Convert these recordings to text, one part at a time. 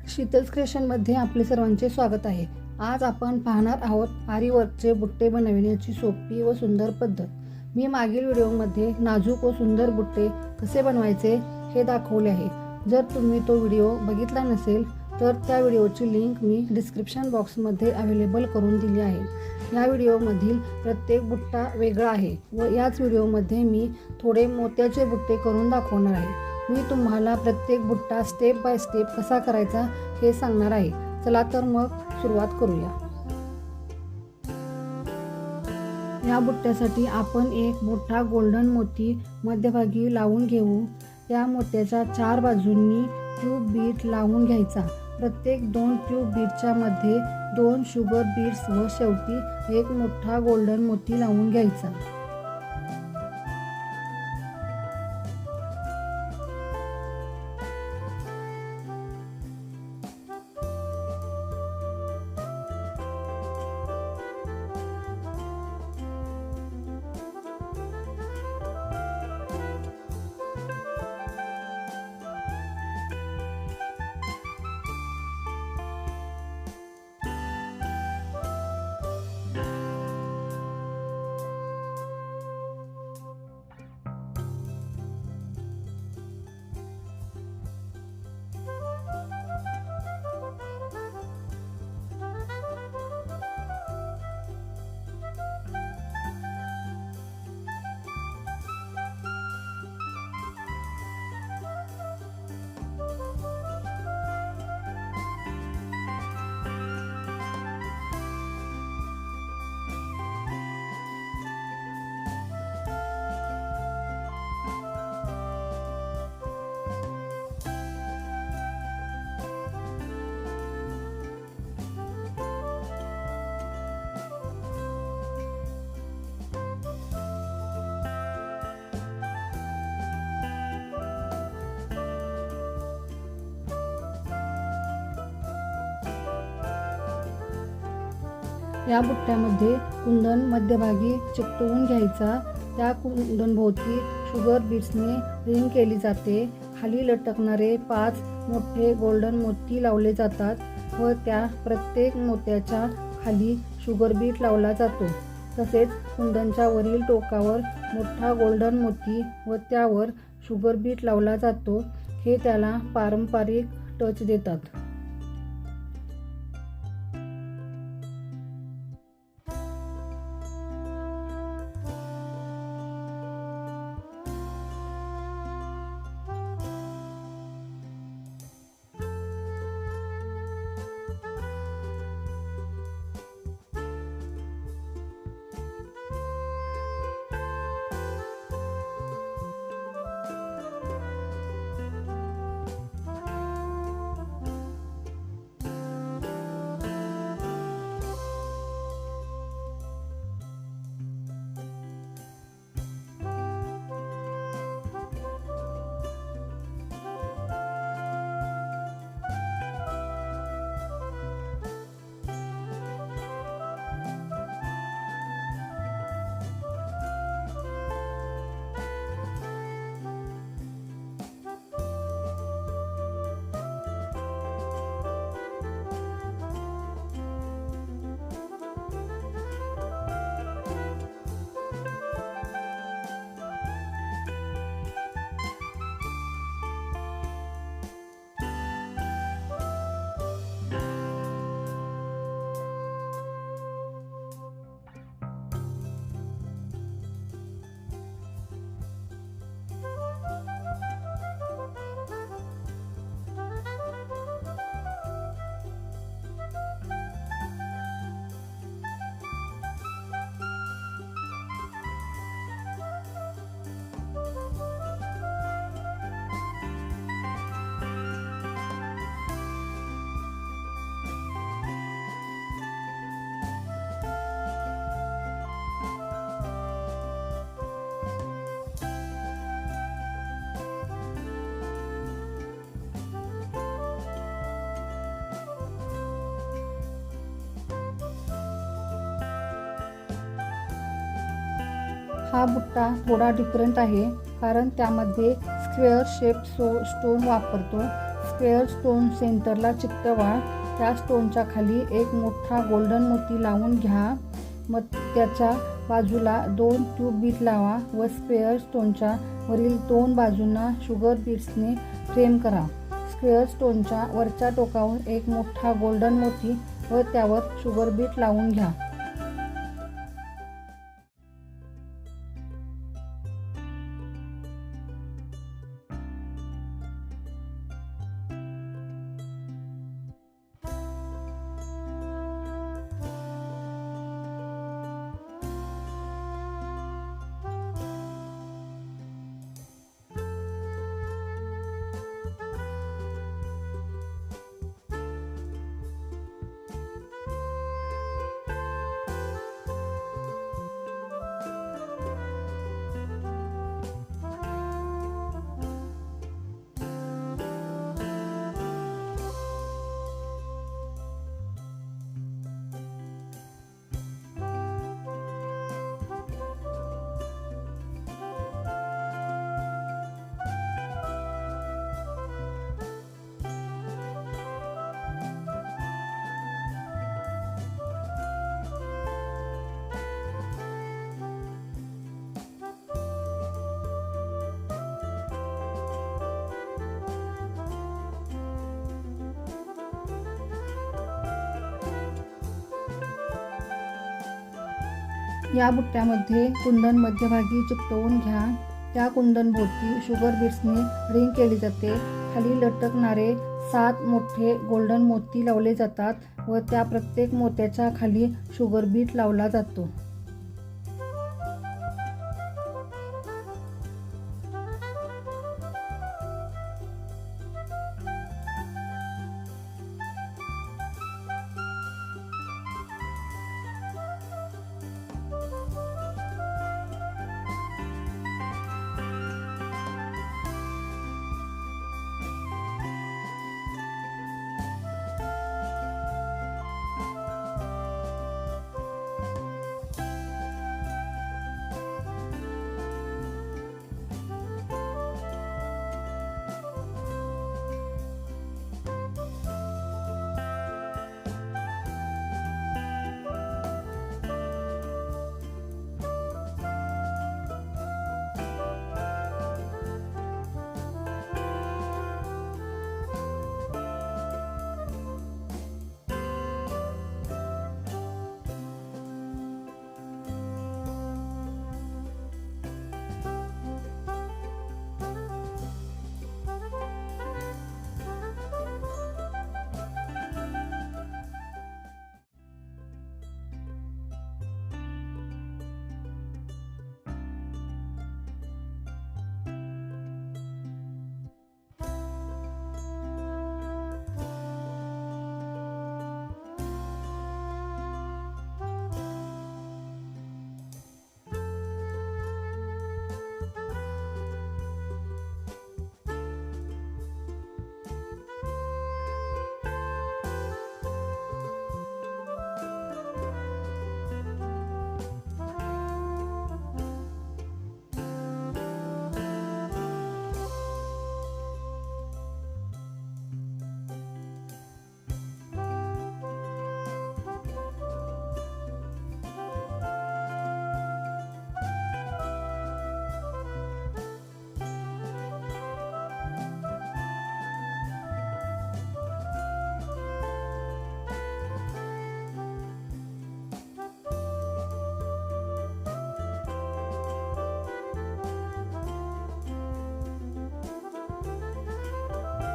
शीतल्स क्रिएशनमध्ये आपले सर्वांचे स्वागत आहे। आज आपण पाहणार आहोत आरी वर्कचे बुट्टे बनविण्याची सोपी व सुंदर पद्धत। मी मागील व्हिडिओमध्ये नाजूक व सुंदर बुट्टे कसे बनवायचे हे दाखवले आहे। जर तुम्ही तो व्हिडिओ बघितला नसेल तर त्या व्हिडिओची लिंक मी डिस्क्रिप्शन बॉक्समध्ये अवेलेबल करून दिली आहे। या व्हिडिओमधील प्रत्येक बुट्टा वेगळा आहे व याच व्हिडिओमध्ये मी थोडे मोत्याचे बुट्टे करून दाखवणार आहे। मी तुम्हाला प्रत्येक बुट्टा स्टेप बाय स्टेप कसा करायचा हे सांगणार आहे। चला तर मग सुरुवात करूया। या बुट्ट्यासाठी आपण एक मोठा गोल्डन मोती मध्यभागी लावून घेऊ। त्या मोत्याच्या 4 बाजूंनी ट्यूब बीट लावून घ्यायचा। प्रत्येक 2 ट्यूब बीटच्या मध्ये 2 शुगर बीट्स व शेवटी एक मोठा गोल्डन मोती लावून घ्यायचा। या बुट्ट्यामध्ये कुंदन मध्यभागी चिकटवून घ्यायचा। त्या कुंदनभोवती शुगर बीट्सने रिंग केली जाते। खाली लटकणारे 5 मोठे गोल्डन मोती लावले जातात व त्या प्रत्येक मोत्याच्या खाली शुगर बीट लावला जातो। तसेच कुंदनच्या वरील टोकावर मोठा गोल्डन मोती व त्यावर शुगर बीट लावला जातो। हे त्याला पारंपरिक टच देतात। हा बुट्टा थोडा डिफरंट आहे कारण त्यामध्ये स्क्वेअर शेप स्टोन वापरतो। स्क्वेअर स्टोन सेंटरला चिकटवा. त्या स्टोनच्या खाली एक मोठा गोल्डन मोती लावून घ्या. मग त्याच्या बाजूला 2 ट्यूब बीट लावा व स्क्वेअर स्टोनच्या वरील 2 बाजूंना शुगर बीट्सने फ्रेम करा. स्क्वेअर स्टोनच्या वरच्या टोकावर एक मोठा गोल्डन मोती व त्यावर शुगर बीट लावून घ्या. या बुट्ट्यामध्ये कुंदन मध्यभागी चिकटवून घ्या. त्या कुंदनभोवती शुगर बीट्सने रिंग केली जाते. खाली लटकणारे 7 मोठे गोल्डन मोती लावले जातात व त्या प्रत्येक मोत्याच्या खाली शुगर बीट लावला जातो.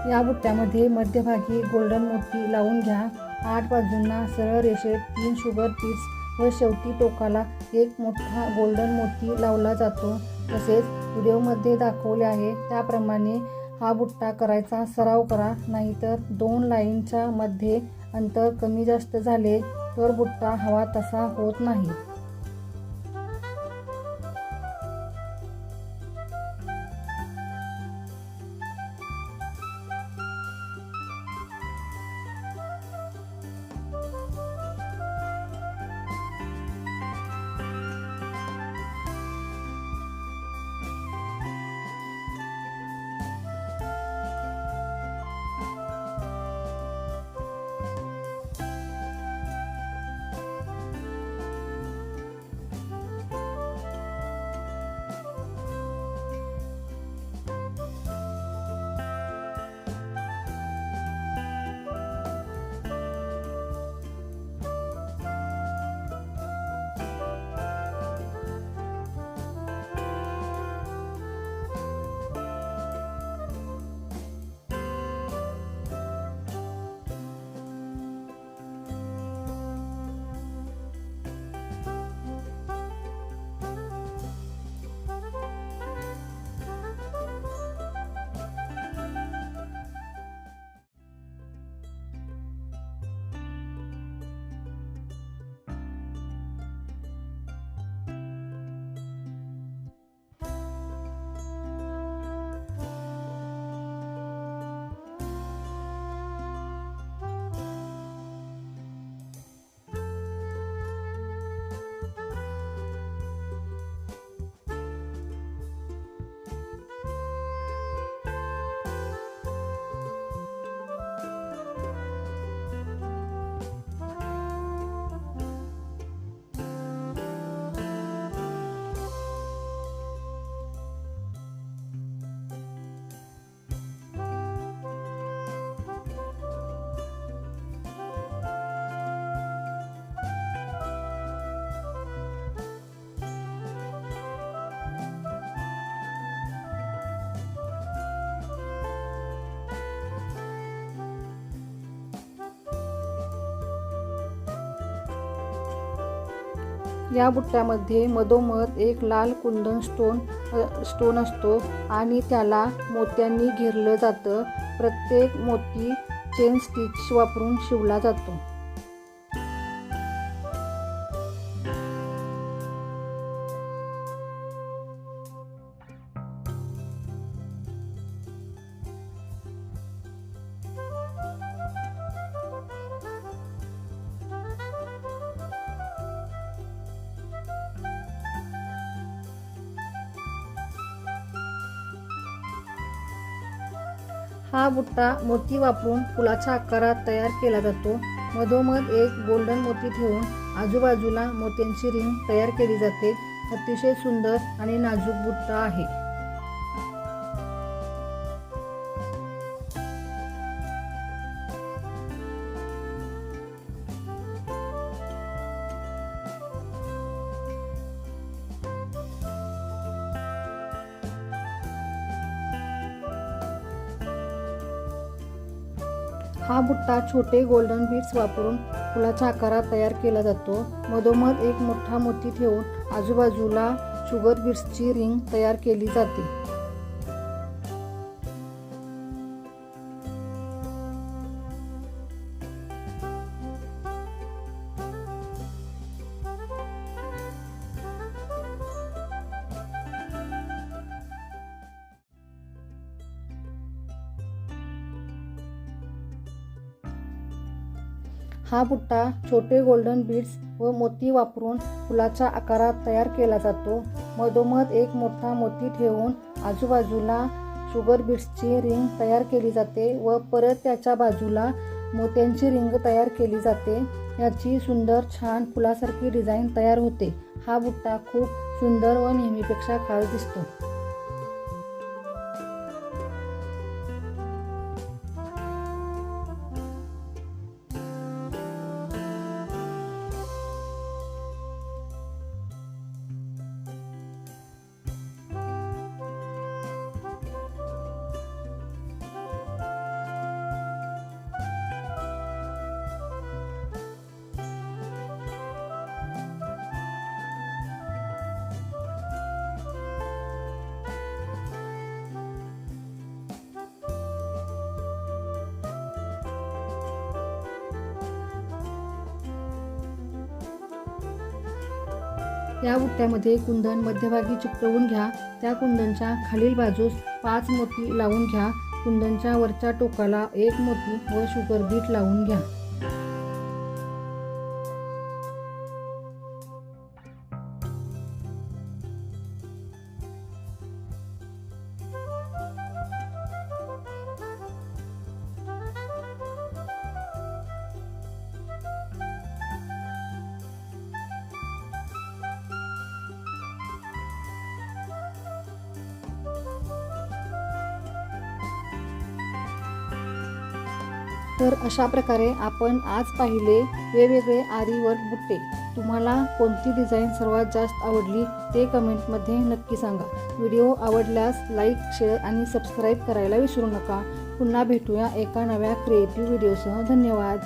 या बुट्ट्यामध्ये मध्यभागी गोल्डन मोती लावून घ्या. 8 बाजूंना सरळ रेषेत 3 शुगर बीट्स व शेवटी टोकाला एक मोठा गोल्डन मोती लावला जातो. तसेच व्हिडिओमध्ये दाखवले आहे त्याप्रमाणे हा बुट्टा करायचा सराव करा, नाहीतर 2 लाईनच्या मध्ये अंतर कमी जास्त झाले तर बुट्टा हवा तसा होत नाही. या बुट्ट्यामध्ये मधोमध एक लाल कुंदन स्टोन असतो आणि त्याला मोत्यांनी घेरलं जातं। प्रत्येक मोती चेन स्टिच वापरून शिवला जातो। हा बुट्टा मोती वापरून फुलाच्या आकारात तयार केला जातो। मधोमध एक गोल्डन मोती ठेवून आजूबाजूला मोत्यांची रिंग तयार केली जाते। अतिशय सुंदर आणि नाजूक बुट्टा आहे। हा बुट्टा छोटे गोल्डन बीड्स वापरून फुलाच्या आकारात तयार केला जातो। मधोमध एक मोठा मोती ठेवून आजूबाजूला शुगर बीड्सची रिंग तयार केली जाते। हा बुट्टा छोटे गोल्डन बीड्स व मोती वापरून फुलाच्या आकारात तयार केला जातो। मधोमध एक मोठा मोती ठेवून आजूबाजूला शुगर बीड्सची रिंग तयार केली जाते व परत त्याच्या बाजूला मोत्यांची रिंग तयार केली जाते। याची सुंदर छान फुलासारखी डिझाईन तयार होते। हा बुट्टा खूप सुंदर व नेहमीपेक्षा खास दिसतो। या बुट्ट्यामध्ये कुंदन मध्यभागी चिकटवून घ्या। त्या कुंदनच्या खालील बाजूस 5 मोती लावून घ्या। कुंदनच्या वरच्या टोकाला 1 मोती व शुगर बीट लावून घ्या। तर अशा प्रकारे आपण आज पाहिले वेगवेगळे आरी वर्क बुट्टे। तुम्हाला कोणती डिझाईन सर्वात जास्त आवडली ते कमेंटमध्ये नक्की सांगा। व्हिडिओ आवडल्यास लाईक, शेअर आणि सबस्क्राईब करायला विसरू नका। पुन्हा भेटूया एका नव्या क्रिएटिव्ह व्हिडिओसह। धन्यवाद।